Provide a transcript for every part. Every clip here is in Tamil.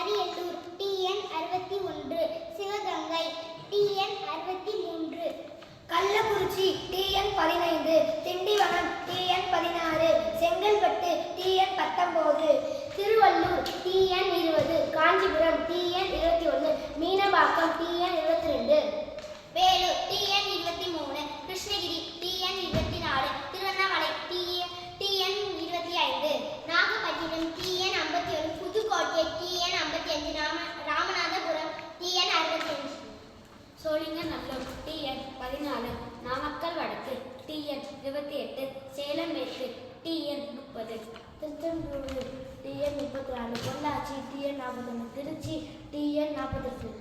Ariyalur TN 61, Sivaganga TN 63, Kallakurichi TN 15, Tindivanam TN 16, Chengalpattu TN 19, Tiruvallur TN 20, Kanchipuram TN 21, Meenambakkam TN 22, Vellore TN 23, Krishnagiri TN 24, Tiruvannamalai TN 25, Nagapattinam TN 51, Pudukkottai TN 55, Ramanathapuram TN 65, Sholinganallur TN 14, Namakkal வடக்கு TN 28, சேலம் மேற்கு TN 30, Tiruchendur TN 34, Pollachi TN 41, Trichy TN 48,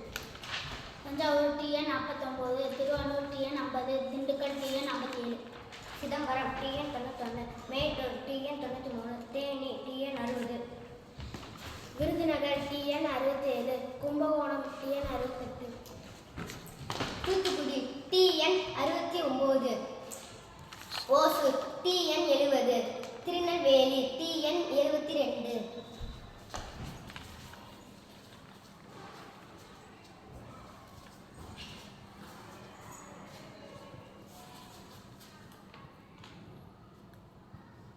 Thanjavur TN 49, Thiruvarur TN 50, Dindigul TN 57, Chidambaram TN 91.